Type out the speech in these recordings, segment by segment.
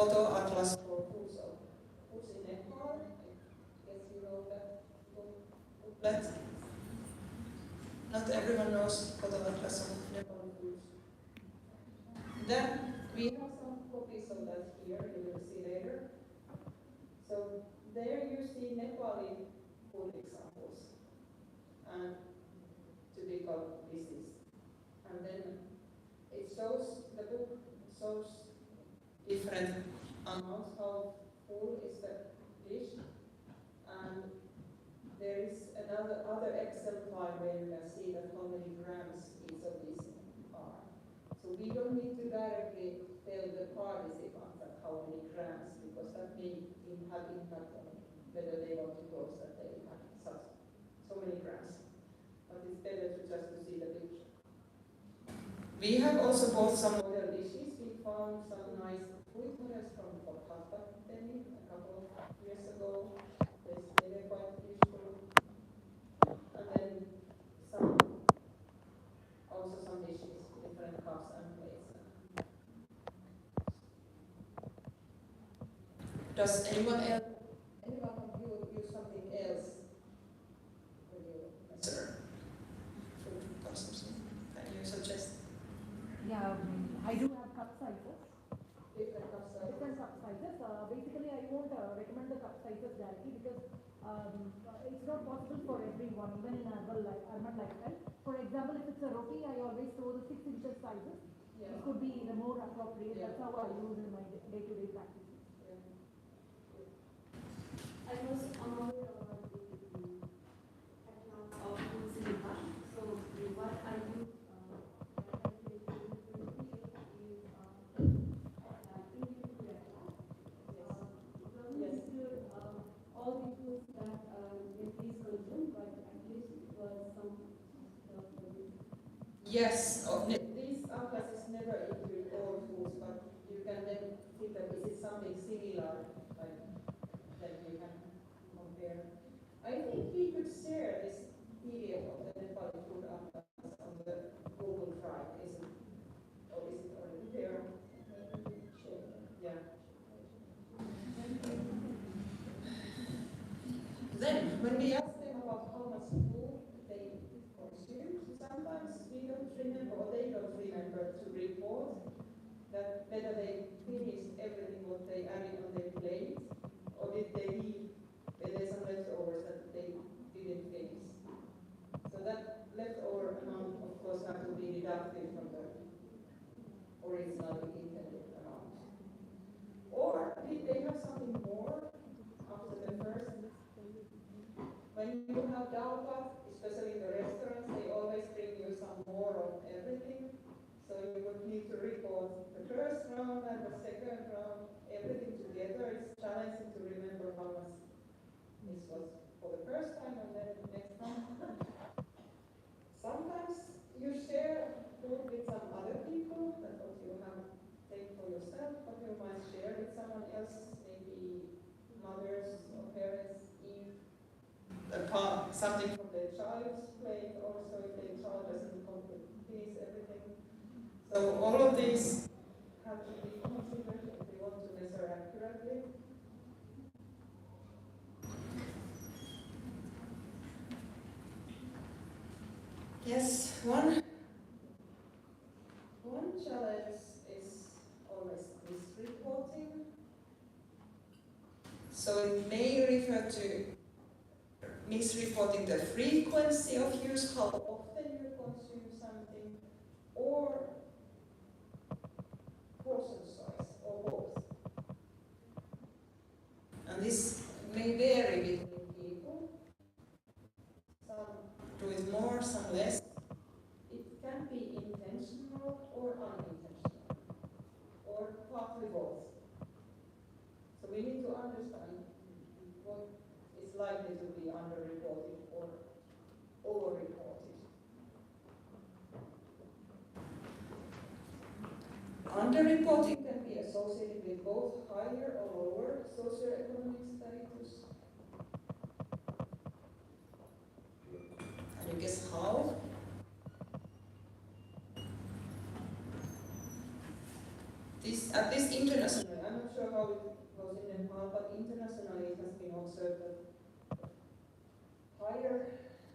photo atlas for foods in Nepal. I guess you know that booklet. Not everyone knows photo atlas of Nepal foods. Then we have some copies of that here, you will see later. So there you see Nepali food examples and typical dishes. And then it shows, the book shows different amounts how full is the dish. And there is another Excel file where you can see that how many grams each of these are. So we don't need to directly tell the participants that how many grams, because that may have impact on whether they want to close that they have so many grams. But it's better to just to see the picture. We have also bought some model dishes. We found some nice food models from Kolkata a couple of years ago. They were quite useful. And then also some dishes, different cups and plates. Does anyone else use something else when you measure food consumption? Can you suggest? Yeah, I do have cup sizes. Different cup sizes. Basically, I won't recommend the cup sizes directly because it's not possible for everyone, even in urban lifestyle. For example, if it's a roti, I always throw the 6 inches sizes. Yeah. It could be the more appropriate. Yeah. That's how I use in my day-to-day practices. Yeah. I was on the accounts of Silva. So what I use all the foods that please consume, but at least it was some Yes, these atlases never include all foods, but you can then see that this is something similar, like that you can compare. I think we could share this PDF of the Nepali food atlas on the Google Drive, isn't it? Or is it already there? Yeah. Then, when we ask them about how much food they consume, sometimes we don't remember, or they don't remember to report that whether they finished everything what they added on their plate, or did they leave where there's some leftovers that they didn't finish. So that leftover amount, of course, has to be deducted from the originally intended amount. Or did they have something more after the first? When you have dal bhat, especially in the restaurants, they always bring you some more of everything. So you would need to report the first round and the second round, everything together. It's challenging to remember how much this was for the first time and then the next time. Sometimes you share food with some other people, that's what you have taken for yourself, but you might share with someone else, maybe mothers or parents eat something from their child's plate, also if their child doesn't finish everything. So all of these have to be considered if we want to measure accurately. Yes, one challenge is always misreporting. So it may refer to misreporting the frequency of use, how often you consume something, or portion size, or both. And this may vary between people. Some do it more, some less. It can be intentional or unintentional, or partly both. So we need to understand what is likely to be underreported or overreported. Underreporting can be associated with both higher or lower socioeconomic status. Can you guess how? At this international, I'm not sure how how it was in Nepal, but internationally it has been observed that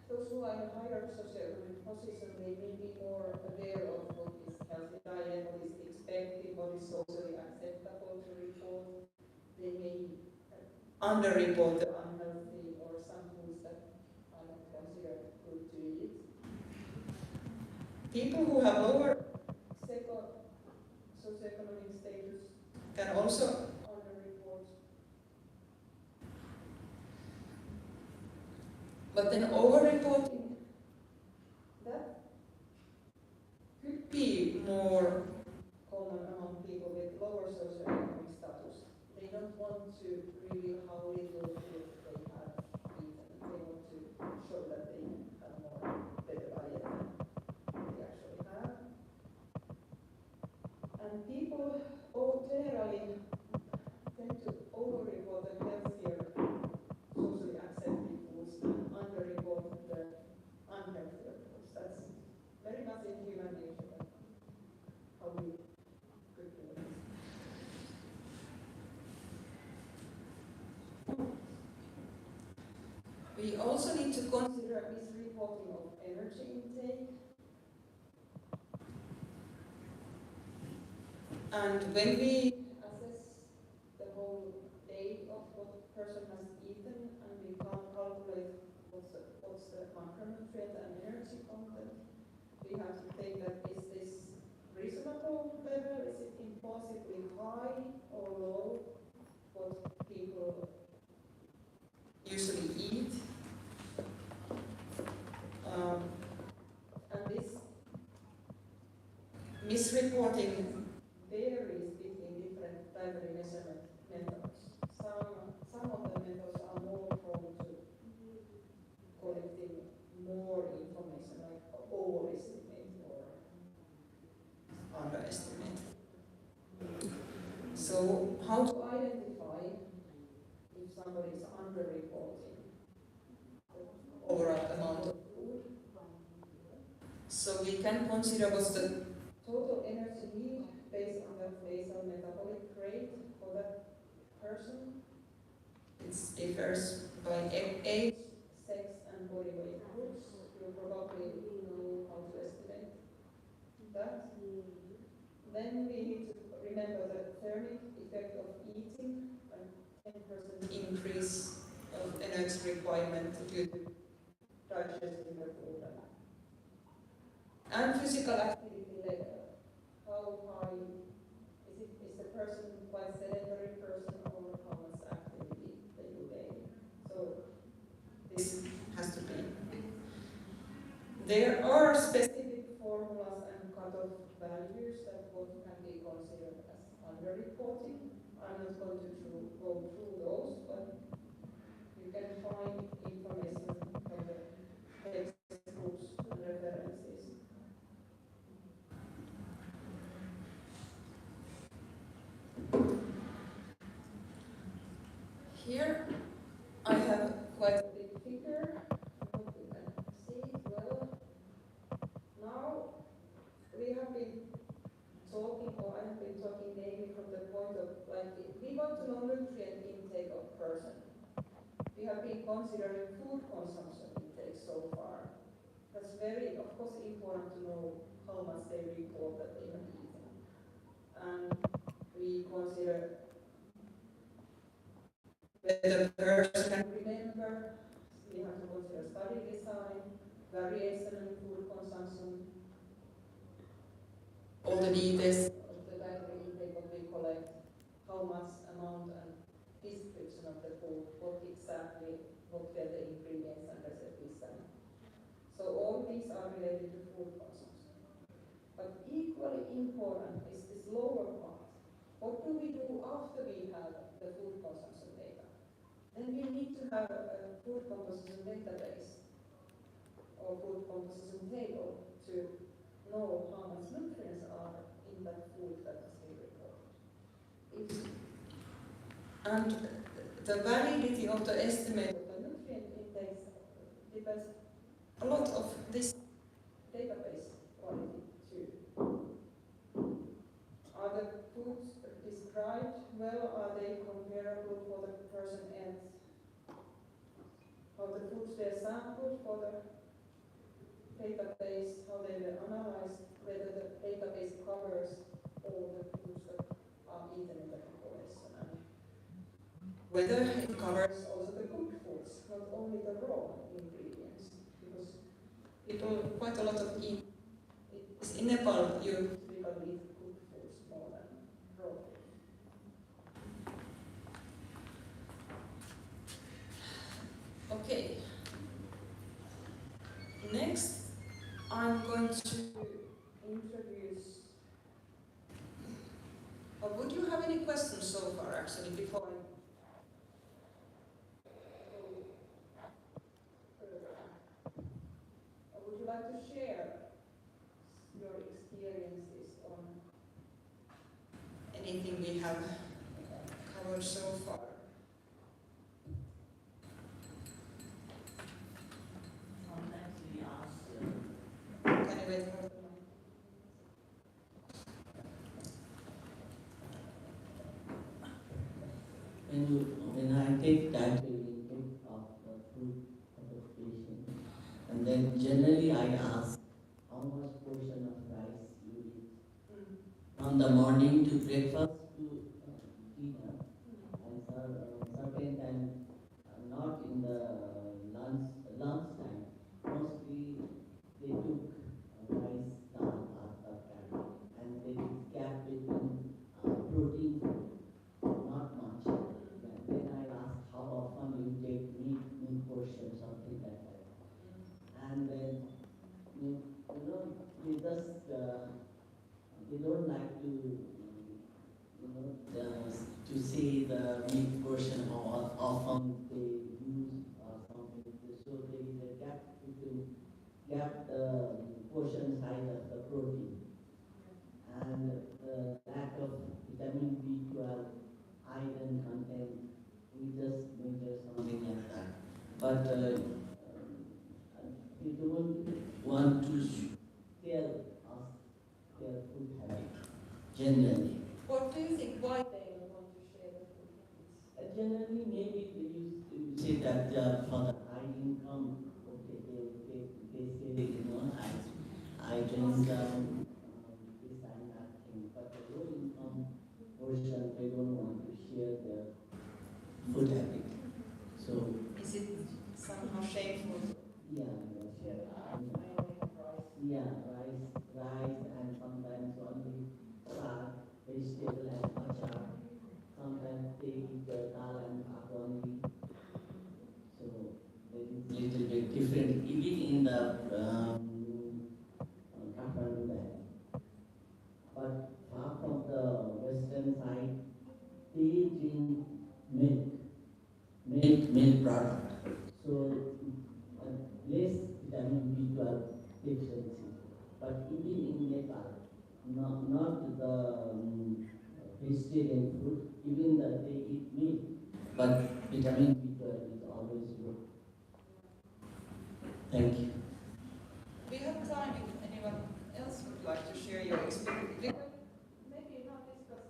those who are in higher socioeconomic position, they may be more aware of what is healthy diet, what is expected, what is socially acceptable to report. They may underreport the unhealthy or some foods that are not considered good to eat. People who have lower socioeconomic status can also underreport. But then overreporting, that could be more common among people with lower socioeconomic status. They don't want to reveal how little food they have eaten. They want to show that they have more better diet than they actually have. And people generally tend to overreport the healthier, socially accepted foods and underreport the unhealthier foods. That's very much in human nature, how we could do it. We also need to consider misreporting of energy intake. And when we assess the whole day of what a person has eaten and we can't calculate what's the macronutrient and energy content, we have to think that is this reasonable level, is it impossibly high or low, what people usually eat. And this misreporting varies between different dietary measurement methods. Some of the methods are more prone to collecting more information, like overestimate or underestimate. So how to identify if somebody is underreporting the overall amount of food? So we can consider what's the total energy need based on the basal metabolic rate for that person. It differs by age, sex, and body weight groups. You probably know how to estimate that. Then we need to remember the thermic effect of eating, a 10% increase of energy requirement due to digesting the food. And physical activity level. How high is the person quite sedentary person or how much activity they do daily? So this has to be. There are specific formulas and cutoff values that what can be considered as underreporting. I'm not going to go through those, but you can find information from the textbooks and references. Here I have quite a big figure. I hope you can see it well. Now we have been talking, or I have been talking mainly from the point of like we want to know nutrient intake of person. We have been considering food consumption intake so far. That's very, of course, important to know how much they report that they have eaten. And we consider whether the person can remember. We have to consider study design, variation in food consumption, all the details of the dietary intake that we collect, how much amount and description of the food, what were the ingredients and recipes. So all these are related to food consumption. But equally important is this lower part. What do we do after we have the food consumption data? Then we need to have a food composition database or food composition table to know how much nutrients are in that food that has been reported. And the validity of the estimate of the nutrient intake depends a lot of this database quality too. Are the foods described well? Are they looked for the database, how they were analyzed, whether the database covers all the foods that are eaten in the population, and whether it covers also the cooked foods, not only the raw ingredients, because people, quite a lot of eat, in Nepal you typically eat cooked foods more than raw food. Okay. Next, I'm going to introduce. Would you have any questions so far, actually, before I go further? Or would you like to share your experiences on anything we have covered so far? Can you wait for the mic? When I take dietary intake of the food of the patient, and then generally I ask how much portion of rice you eat from the morning to breakfast to dinner, and certain time not in the lunch time. Mostly they took rice, dal, or tarkari, and they gap between protein food, not much. Then I ask how often you take meat portion, something like that. And then, they just, they don't like to, to say the meat portion, how often they use or something. So there is a gap between the portion size of the protein and the lack of vitamin B12, iron content. We just measure something like that. But we don't want to tell us their food habit generally. What do you think? Why they don't want to share the food habits? Generally, maybe they used to say that for the high income, okay, they say, I drink this and that thing, but the low income portion, they don't want to share their food habit. So, Is it somehow shameful? yeah, rice, and sometimes only salad, vegetable and achar. Sometimes they eat dal and bhat only. So there is little bit different even in the Kathmandu land. But far from the western side, they drink milk product. So less vitamin B12 deficiency. But even in Nepal, not the vegetarian food, even that they eat meat, but vitamin B12 is always low. Thank you. We have time if anyone else would like to share your experience. We could maybe not discuss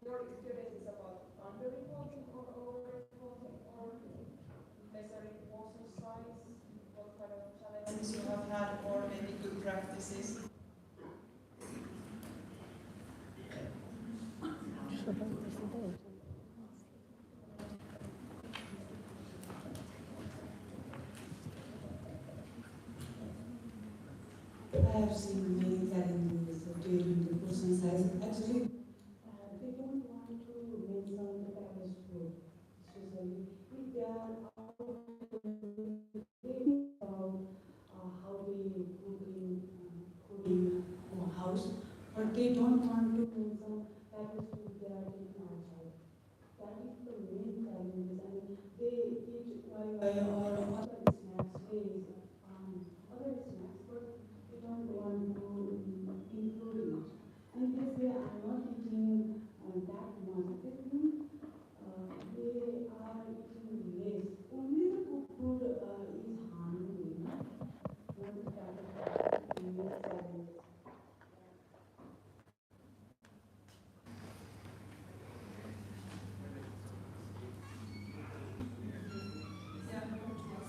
your experiences about underreporting or overreporting or measuring portion size, what kind of challenges you have had, or maybe good practices. I have seen many challenges during the portion size. Actually, they don't want to mention the packaged food, especially if they are out about how they cook in house, but they don't want to mention packaged food they are eating outside. That is the main challenge, and they eat YY or other snacks, days, other snacks, but they don't want to include it. And they say, I'm not eating that much. They think they are eating less. Only the cooked food is harming, not the packaged food. Challenge.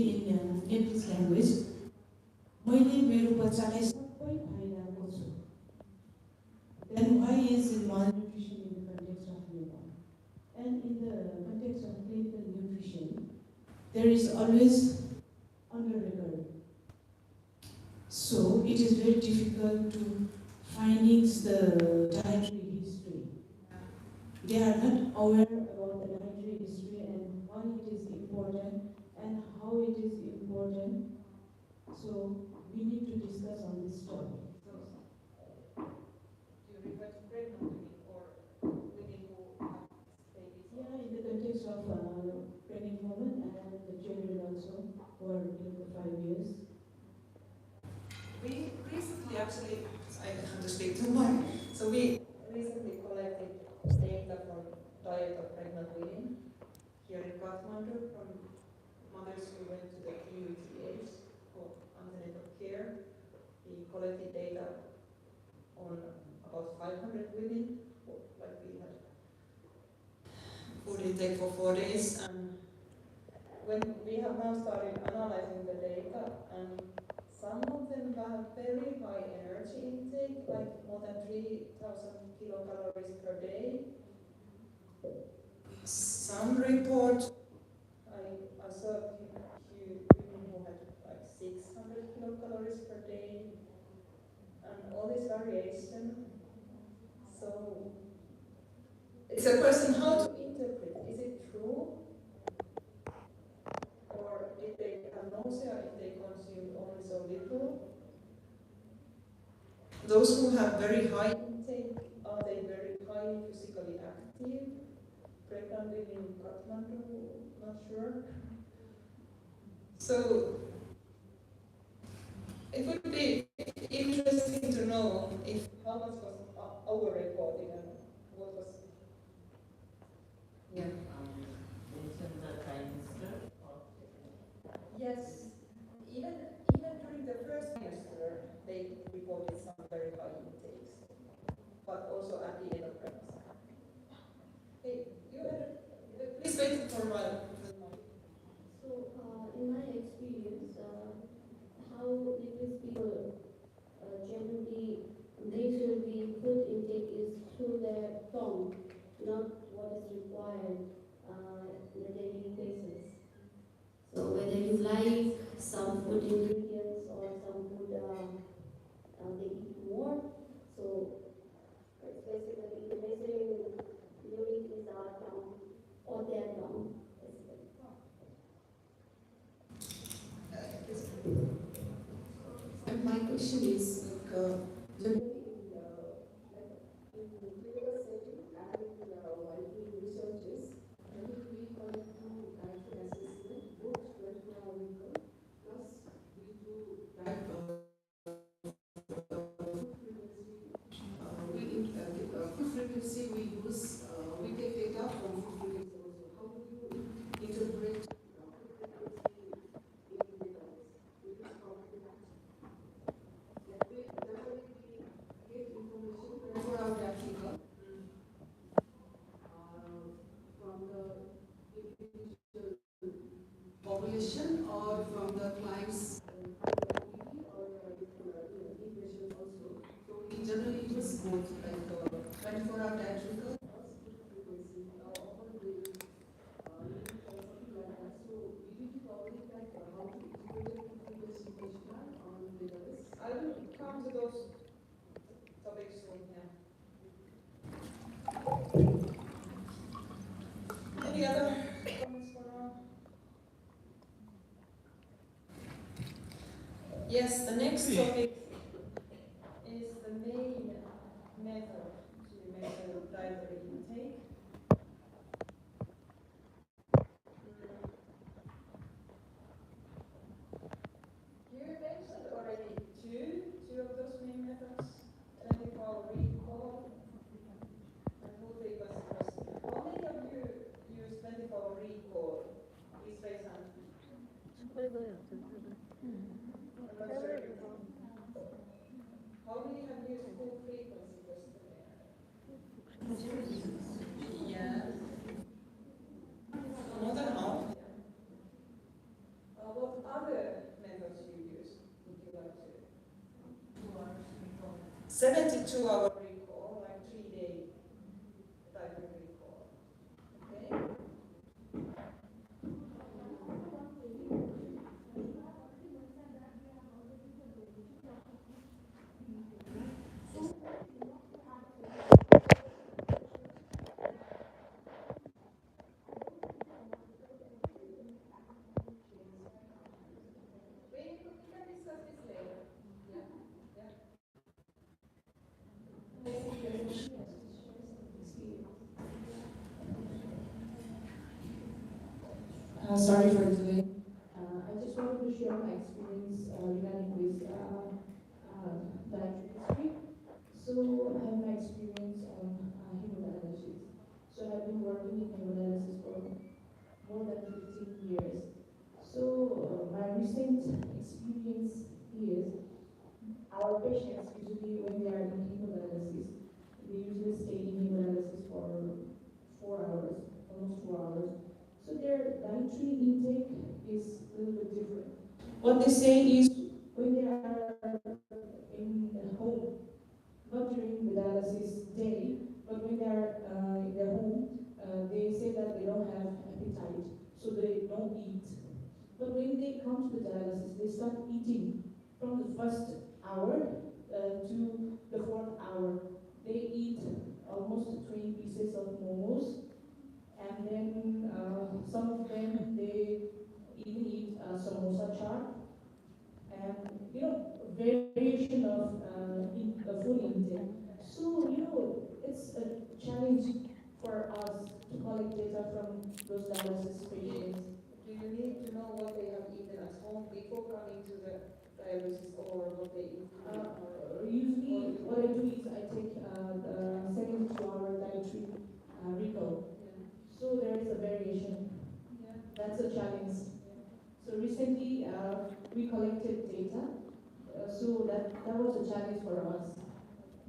in Nepalese language, मैले मेरो बच्चालाई सबै खुवाइरहेको छु. Then why is malnutrition in the context of Nepal? And in the context of clinical nutrition, there is always under-record. So it is very difficult to finding the dietary history. They are not aware about the dietary history and why it is important and how it is important. So we need to discuss on this topic. Do you refer to pregnant women or women who have babies? Yeah, in the context of pregnant women and the children also who are below 5 years. We recently actually, I have to speak too much, so we recently collected data from diet of pregnant women here in Kathmandu from mothers who went to the PUTH for antenatal care. We collected data on about 500 women, like we had food intake for 4 days, and when we have now started analyzing the data, and some of them have very high energy intake, like more than 3,000 kilocalories per day. Some report, I saw a few women who had like 600 kilocalories per day, and all this variation. So it's a question how to interpret. Is it true? Or did they have nausea if they consumed only so little? Those who have very high intake, are they very highly physically active? Pregnant women in Kathmandu, not sure. So it would be interesting to know if how much was over-reported and what was. Yeah. Mention the trimester of Yes, even during the first trimester, they reported some very high intakes, but also at the end of pregnancy. Hey, you had, please wait for a while. So, in my experience, how Nepalese people generally they feel the food intake is through their tongue, not what is required on a daily basis. So whether you like some food ingredients or some food they eat more, so it's basically the measuring unit is our tongue or their tongue, basically. And my question is, generally in clinical setting and while doing researches, generally we conduct dietary assessment both 24-hour weekly plus we do diet food frequency we use, we take data from food frequency also. How do you interpret food frequency in data? It is probably that. That way, we get information for our Africa from the individual population or from the client's or depression also. So we generally use both, like 24-hour diet record plus food frequency. Often we need something like that. So we need to probably like how to integrate food frequency questionnaire on database. I will come to those topics soon, yeah. Any other comments for now? Yes, the next topic is the main method to measure dietary intake. You mentioned already two of those main methods, 24-hour recall and food frequency question. How many of you use 24-hour recall? Please raise hand. I'm not sure if you- How many have used food frequency questionnaire? Yeah. More than half. What other methods you use, would you like to? 72-hour recall, like 3-day type of recall. Okay? We can discuss this later. Yeah. Yeah. Sorry for delay. I just wanted to share my experience regarding this dietary history. So I have my experience on hemodialysis. So I've been working in hemodialysis for more than 15 years. So my recent experience is our patients usually when they are in hemodialysis, they usually stay in hemodialysis for 4 hours, almost 4 hours. So their dietary intake is a little bit different. What they say is when they are in home, not during the dialysis day, but when they are in their home, they say that they don't have appetite, so they don't eat. But when they come to the dialysis, they start eating from the first hour to the 4th hour. They eat almost 20 pieces of momos, and then some of them they even eat samosa chaat, and variation of food intake. So it's a challenge for us to collect data from those dialysis patients. Do you need to know what they have eaten at home before coming to the dialysis or what they eat? Usually, what I do is I take the 72-hour dietary recall. Yeah. So there is a variation. Yeah. That's a challenge. So recently, we collected data. So that was a challenge for us.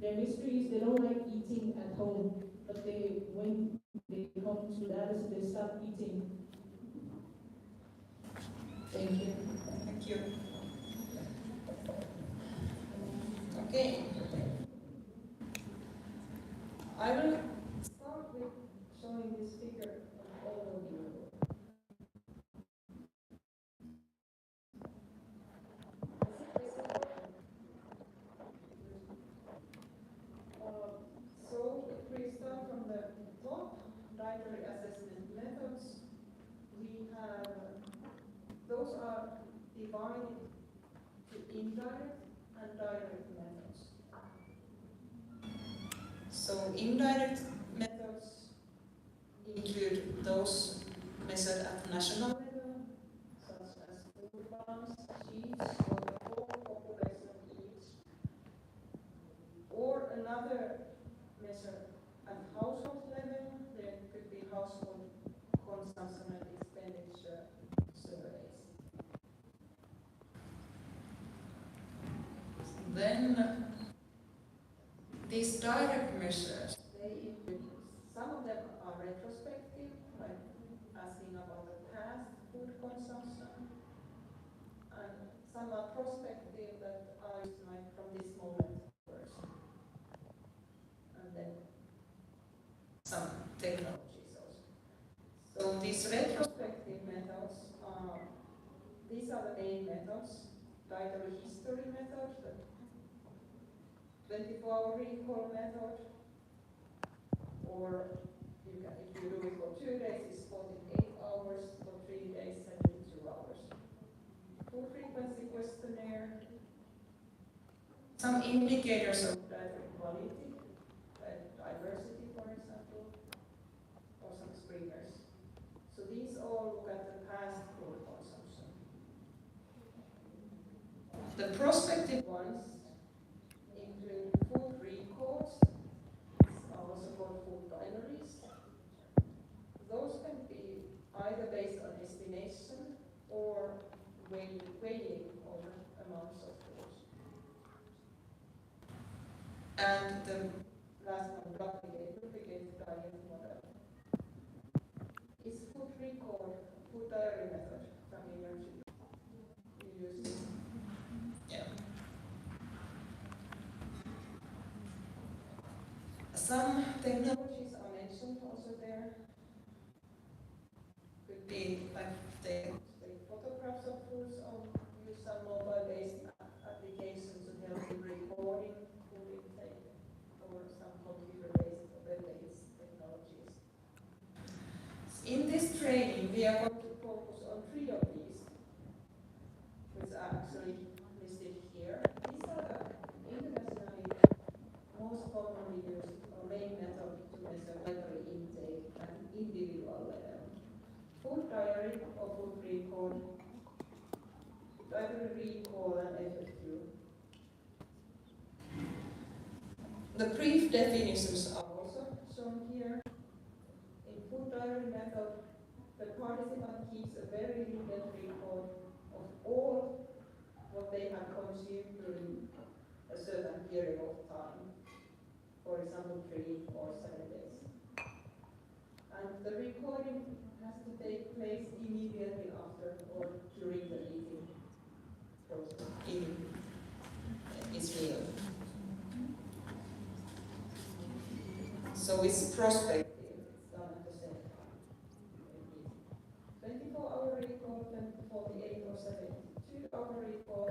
Their history is they don't like eating at home, but when they come to dialysis, they start eating. Thank you. Thank you. Okay. I will start with showing this figure of overview. So if we start from the top, dietary assessment methods, we have, those are divided to indirect and direct methods. So indirect methods include those measured at national level, such as food banks, sheets, or the whole population eats, or another measure at household level. There could be household consumption and expenditure surveys. Then these direct measures, they include, some of them are retrospective, like asking about the past food consumption, and some are prospective that are like from this moment first. And then some technologies also. So these retrospective methods are, these are the main methods. Dietary history method, the 24-hour recall method, or if you do it for 2 days, it's 48 hours, for 3 days, 72 hours. Food frequency questionnaire, some indicators of dietary quality, like diversity, for example, or some screeners. So these all look at the past food consumption. The prospective ones include food recalls, also called food diaries. Those can be either based on estimation or weighing over amounts of food. And the last one, duplicate diet model. Is food recall, food diary method familiar to you? Some technologies are mentioned also there. Could be like they take photographs of foods or use some mobile-based applications to help in recording food intake or some computer-based or web-based technologies. In this training, we are going to focus on 3 of these, which are actually listed here. These are the internationally most commonly used or main method to measure calorie intake at individual level. Food diary or food recall, dietary recall and FFQ. The brief definitions are also shown here. In food diary method, the participant keeps a very detailed record of all what they have consumed during a certain period of time. For example, 3 or 7 days. And the recording has to take place immediately after or during the eating process, eating its meal. So it's prospective, it's done at the same time. 24-hour recall, 48 or 72-hour recall.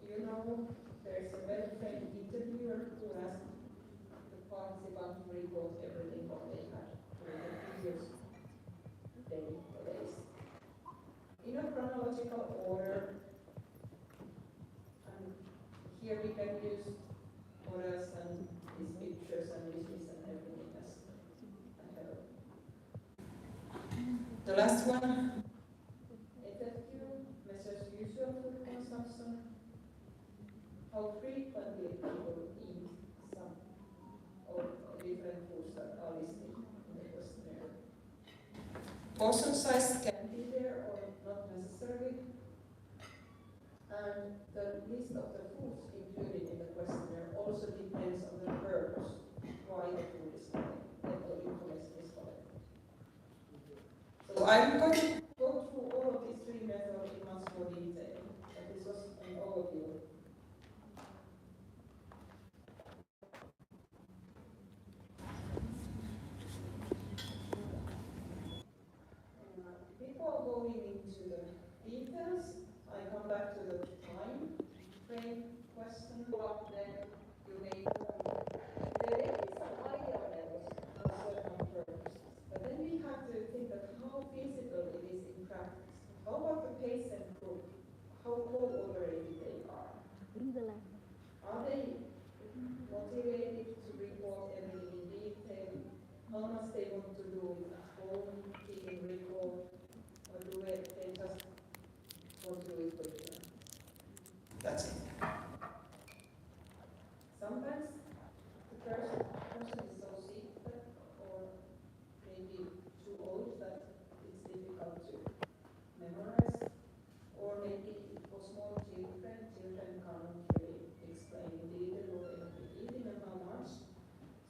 You know, there's a well-trained interviewer who has the participant to report everything what they had during the previous day or days. In a chronological order, and here we can use models and these pictures and wishes and everything as a help. The last one, FFQ, measures usual food consumption. How frequently people eat some or different foods that are listed in the questionnaire. Portion size can be there or not necessarily. And the list of the foods included in the questionnaire also depends on the purpose why the food is collected, the information is collected. So I'm going to go through all of these 3 methods in much more detail, but this was an overview. Before going into the details, I come back to the time frame question. What then you may there may be some idea levels for certain purposes, but then we have to think of how feasible it is in practice. How about the patient group? How cooperative they are? Are they motivated to report everything in detail? How much they want to do it at home, keeping record, or do they just want to do it quickly? That's it. Sometimes the person is so sick or maybe too old that it's difficult to memorize, or maybe for small children can't really explain in detail what they have been eating and how much.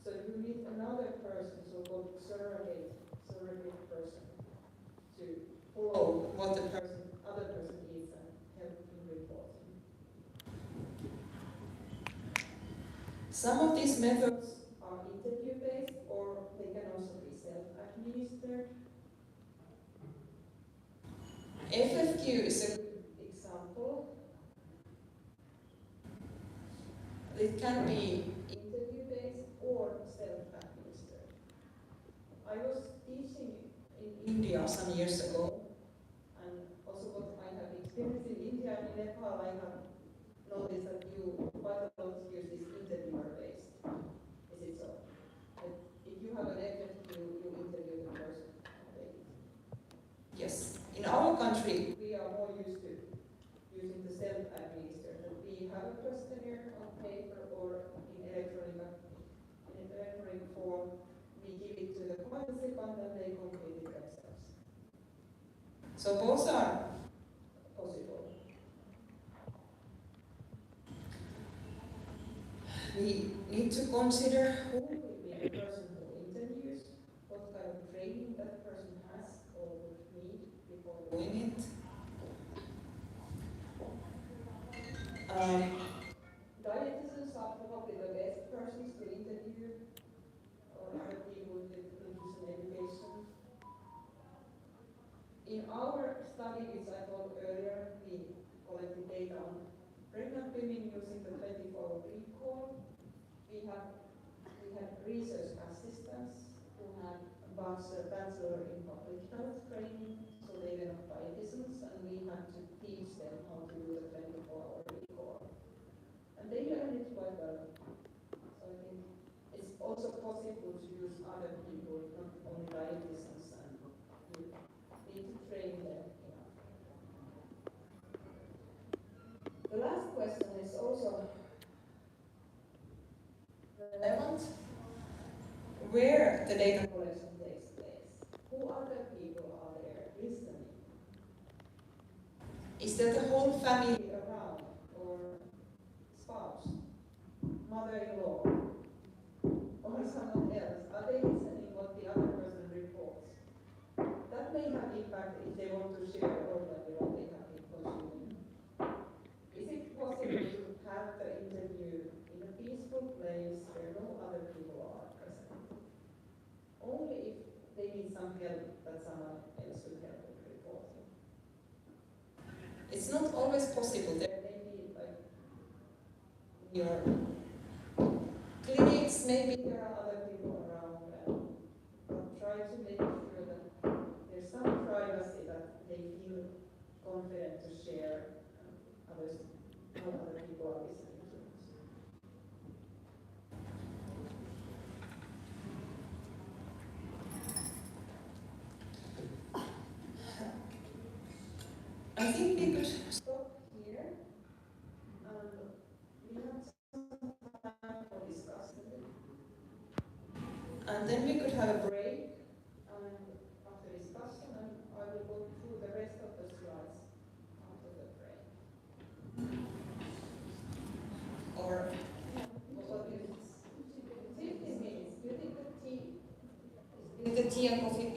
So you need another person, so-called surrogate person, to follow what the other person eats and help in reporting. Some of these methods are interview-based, or they can also be self-administered. FFQ is a good example. It can be interview-based or self-administered. I was teaching in India some years ago, and also what I have experienced in India and Nepal, I have noticed that you quite a lot use this interviewer-based. Is it so? That if you have an FFQ, you interview the person. Yes. In our country, we are more used to using the self-administered. We have a questionnaire on paper or in electronic form. We give it to the participant and they complete it themselves. So both are possible. We need to consider who will be the person who interviews, what kind of training that person has or would need before doing it. Dietitians are probably the best persons to interview I told earlier, we collected data on pregnant women using the 24-hour recall. We had research assistants who had bachelor in public health training, so they were not dietitians, and we had to teach them how to do the 24-hour recall. And they learned it quite well. So I think it's also possible to use other people, not only dietitians, and you need to train them enough. The last question is also relevant. Where the data collection takes place, who other people are there listening? Is there the whole family around, or spouse, mother-in-law, or someone else? Are they listening what the other person reports? That may have impact if they want to share orally what they have been consuming. Is it possible to have the interview in a peaceful place where no other people are present? Only if they need some help that someone else will help with reporting. It's not always possible. There may be, like, in your clinics, maybe there are other people around, but try to make sure that there's some privacy that they feel confident to share others, how other people are listening to us. I think we could stop here, and we have some time for discussion. And then we could have a break, and after discussion, and I will go through the rest of the slides after the break. Or what do you think? 15 minutes. Do you think the tea and coffee